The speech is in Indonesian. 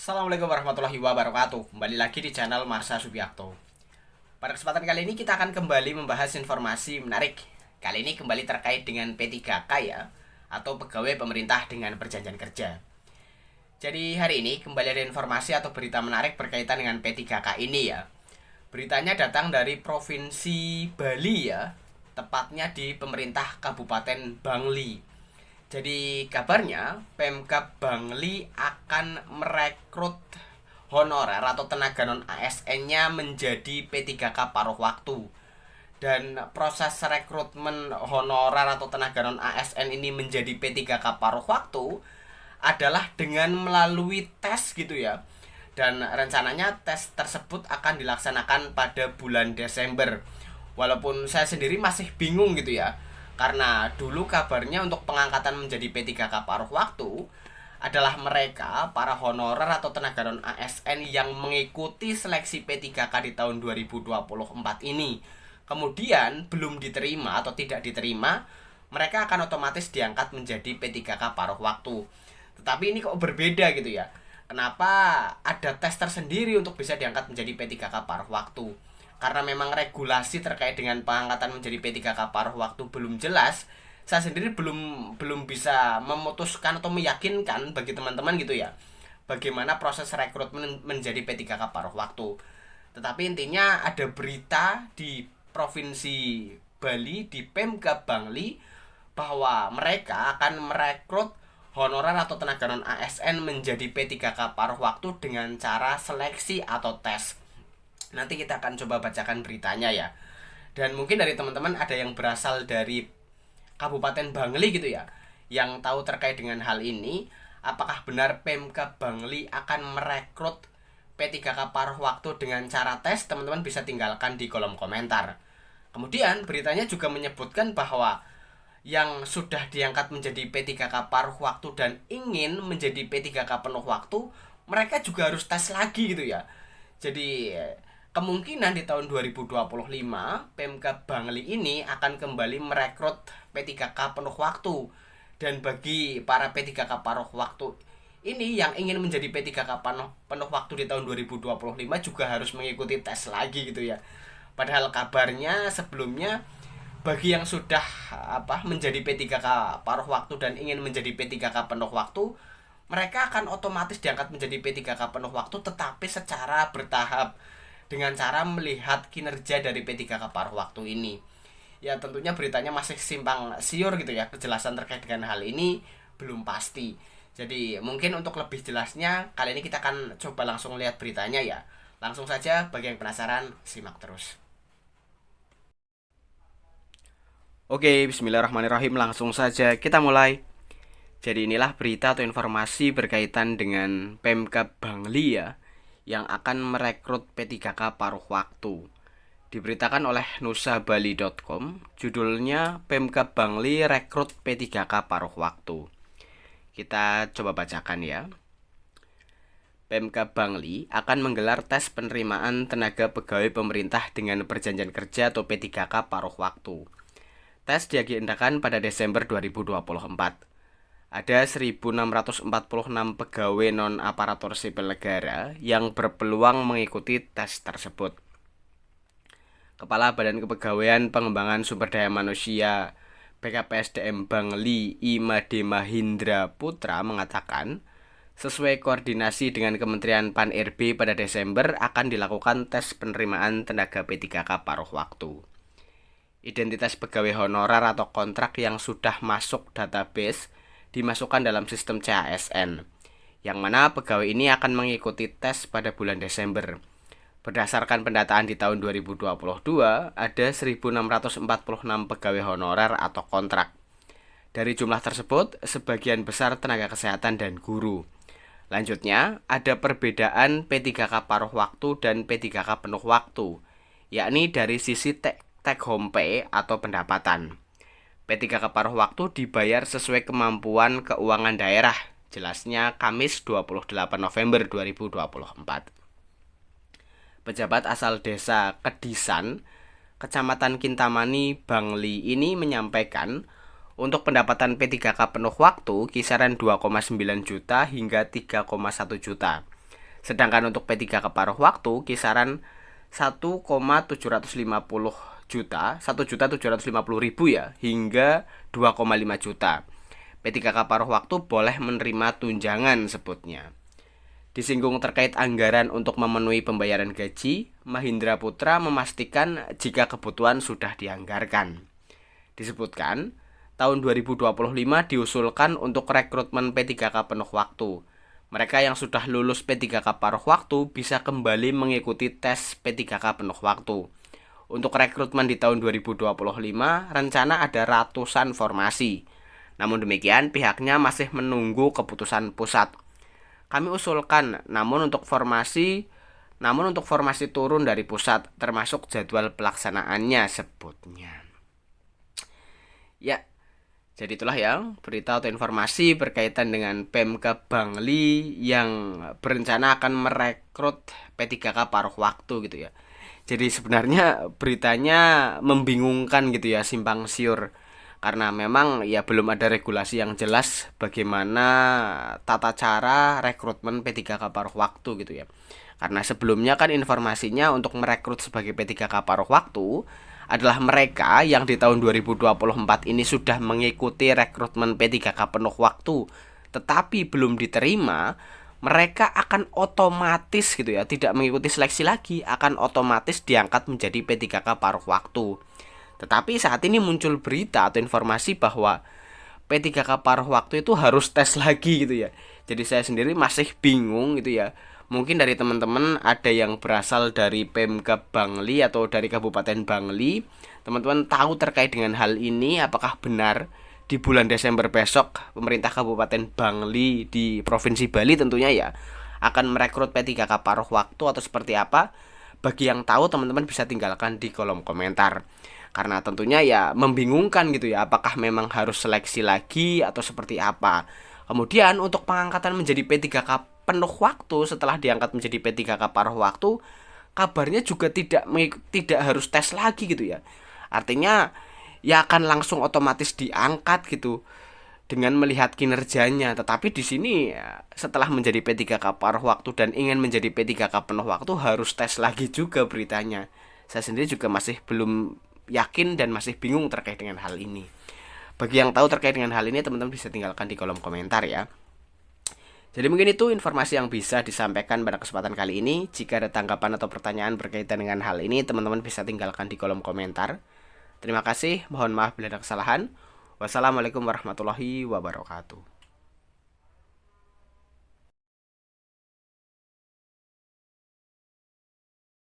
Assalamualaikum warahmatullahi wabarakatuh. Kembali lagi di channel Marsa Subiakto. Pada kesempatan kali ini kita akan kembali membahas informasi menarik. Kali ini kembali terkait dengan P3K ya, atau pegawai pemerintah dengan perjanjian kerja. Jadi hari ini kembali ada informasi atau berita menarik berkaitan dengan P3K ini ya. Beritanya datang dari Provinsi Bali ya, tepatnya di pemerintah Kabupaten Bangli. Jadi kabarnya Pemkab Bangli akan merekrut honorer atau tenaga non ASN-nya menjadi P3K paruh waktu. Dan proses rekrutmen honorer atau tenaga non ASN ini menjadi P3K paruh waktu adalah dengan melalui tes gitu ya. Dan rencananya tes tersebut akan dilaksanakan pada bulan Desember. Walaupun saya sendiri masih bingung gitu ya, karena dulu kabarnya untuk pengangkatan menjadi P3K paruh waktu adalah mereka para honorer atau tenaga non ASN yang mengikuti seleksi P3K di tahun 2024 ini. Kemudian belum diterima atau tidak diterima, mereka akan otomatis diangkat menjadi P3K paruh waktu. Tetapi ini kok berbeda gitu ya. Kenapa ada tes tersendiri untuk bisa diangkat menjadi P3K paruh waktu? Karena memang regulasi terkait dengan pengangkatan menjadi P3K paruh waktu belum jelas. Saya sendiri belum bisa memutuskan atau meyakinkan bagi teman-teman gitu ya, bagaimana proses rekrutmen menjadi P3K paruh waktu. Tetapi intinya ada berita di Provinsi Bali, di Pemkab Bangli, bahwa mereka akan merekrut honorer atau tenaga non ASN menjadi P3K paruh waktu dengan cara seleksi atau tes. Nanti kita akan coba bacakan beritanya ya. Dan mungkin dari teman-teman ada yang berasal dari Kabupaten Bangli gitu ya, yang tahu terkait dengan hal ini. Apakah benar Pemkab Bangli akan merekrut P3K paruh waktu dengan cara tes? Teman-teman bisa tinggalkan di kolom komentar. Kemudian beritanya juga menyebutkan bahwa yang sudah diangkat menjadi P3K paruh waktu dan ingin menjadi P3K penuh waktu, mereka juga harus tes lagi gitu ya. Jadi kemungkinan di tahun 2025 Pemkab Bangli ini akan kembali merekrut P3K penuh waktu. Dan bagi para P3K paruh waktu ini yang ingin menjadi P3K penuh waktu di tahun 2025 juga harus mengikuti tes lagi gitu ya. Padahal kabarnya sebelumnya bagi yang sudah menjadi P3K paruh waktu dan ingin menjadi P3K penuh waktu, mereka akan otomatis diangkat menjadi P3K penuh waktu, tetapi secara bertahap dengan cara melihat kinerja dari P3K paruh waktu ini. Ya tentunya beritanya masih simpang siur gitu ya, kejelasan terkait dengan hal ini belum pasti. Jadi mungkin untuk lebih jelasnya kali ini kita akan coba langsung lihat beritanya ya. Langsung saja, bagi yang penasaran simak terus. Oke, bismillahirrahmanirrahim, langsung saja kita mulai. Jadi inilah berita atau informasi berkaitan dengan Pemkab Bangli ya, yang akan merekrut P3K paruh waktu. Diberitakan oleh nusabali.com, judulnya Pemkab Bangli rekrut P3K paruh waktu. Kita coba bacakan ya. Pemkab Bangli akan menggelar tes penerimaan tenaga pegawai pemerintah dengan perjanjian kerja atau P3K paruh waktu. Tes diagendakan pada Desember 2024. Ada 1.646 pegawai non-aparatur sipil negara yang berpeluang mengikuti tes tersebut. Kepala Badan Kepegawaian Pengembangan Sumber Daya Manusia BKPSDM Bangli Imade Mahindra Putra mengatakan, sesuai koordinasi dengan Kementerian Pan-RB pada Desember akan dilakukan tes penerimaan tenaga P3K paruh waktu. Identitas pegawai honorer atau kontrak yang sudah masuk database dimasukkan dalam sistem CASN, yang mana pegawai ini akan mengikuti tes pada bulan Desember. Berdasarkan pendataan di tahun 2022, ada 1.646 pegawai honorer atau kontrak. Dari jumlah tersebut, sebagian besar tenaga kesehatan dan guru. Lanjutnya, ada perbedaan P3K paruh waktu dan P3K penuh waktu, yakni dari sisi take home pay atau pendapatan. P3K paruh waktu dibayar sesuai kemampuan keuangan daerah, jelasnya Kamis 28 November 2024. Pejabat asal desa Kedisan, Kecamatan Kintamani, Bangli ini menyampaikan, untuk pendapatan P3K penuh waktu kisaran 2,9 juta hingga 3,1 juta. Sedangkan untuk P3K paruh waktu kisaran 1,750 juta, 1.750.000 ya, hingga 2,5 juta. P3K paruh waktu boleh menerima tunjangan sebutnya. Disinggung terkait anggaran untuk memenuhi pembayaran gaji, Mahindra Putra memastikan jika kebutuhan sudah dianggarkan. Disebutkan, tahun 2025 diusulkan untuk rekrutmen P3K penuh waktu. Mereka yang sudah lulus P3K paruh waktu bisa kembali mengikuti tes P3K penuh waktu. Untuk rekrutmen di tahun 2025, rencana ada ratusan formasi. Namun demikian, pihaknya masih menunggu keputusan pusat. Kami usulkan, namun untuk formasi turun dari pusat, termasuk jadwal pelaksanaannya sebutnya. Ya, jadi itulah ya berita atau informasi berkaitan dengan Pemkab Bangli yang berencana akan merekrut P3K paruh waktu gitu ya. Jadi sebenarnya beritanya membingungkan gitu ya, simpang siur. Karena memang ya belum ada regulasi yang jelas bagaimana tata cara rekrutmen P3K paruh waktu gitu ya. Karena sebelumnya kan informasinya untuk merekrut sebagai P3K paruh waktu adalah mereka yang di tahun 2024 ini sudah mengikuti rekrutmen P3K penuh waktu tetapi belum diterima, mereka akan otomatis gitu ya, tidak mengikuti seleksi lagi, akan otomatis diangkat menjadi P3K paruh waktu. Tetapi saat ini muncul berita atau informasi bahwa P3K paruh waktu itu harus tes lagi gitu ya. Jadi saya sendiri masih bingung gitu ya. Mungkin dari teman-teman ada yang berasal dari Pemkab Bangli atau dari Kabupaten Bangli. Teman-teman tahu terkait dengan hal ini, apakah benar di bulan Desember besok pemerintah Kabupaten Bangli di Provinsi Bali tentunya ya akan merekrut P3K paruh waktu atau seperti apa? Bagi yang tahu, teman-teman bisa tinggalkan di kolom komentar. Karena tentunya ya membingungkan gitu ya, apakah memang harus seleksi lagi atau seperti apa. Kemudian untuk pengangkatan menjadi P3K penuh waktu setelah diangkat menjadi P3K paruh waktu, kabarnya juga tidak harus tes lagi gitu ya. Artinya ya akan langsung otomatis diangkat gitu dengan melihat kinerjanya. Tetapi di sini ya, setelah menjadi P3K paruh waktu dan ingin menjadi P3K penuh waktu harus tes lagi juga beritanya. Saya sendiri juga masih belum yakin dan masih bingung terkait dengan hal ini. Bagi yang tahu terkait dengan hal ini, teman-teman bisa tinggalkan di kolom komentar ya. Jadi mungkin itu informasi yang bisa disampaikan pada kesempatan kali ini. Jika ada tanggapan atau pertanyaan berkaitan dengan hal ini, teman-teman bisa tinggalkan di kolom komentar. Terima kasih, mohon maaf bila ada kesalahan. Wassalamualaikum warahmatullahi wabarakatuh.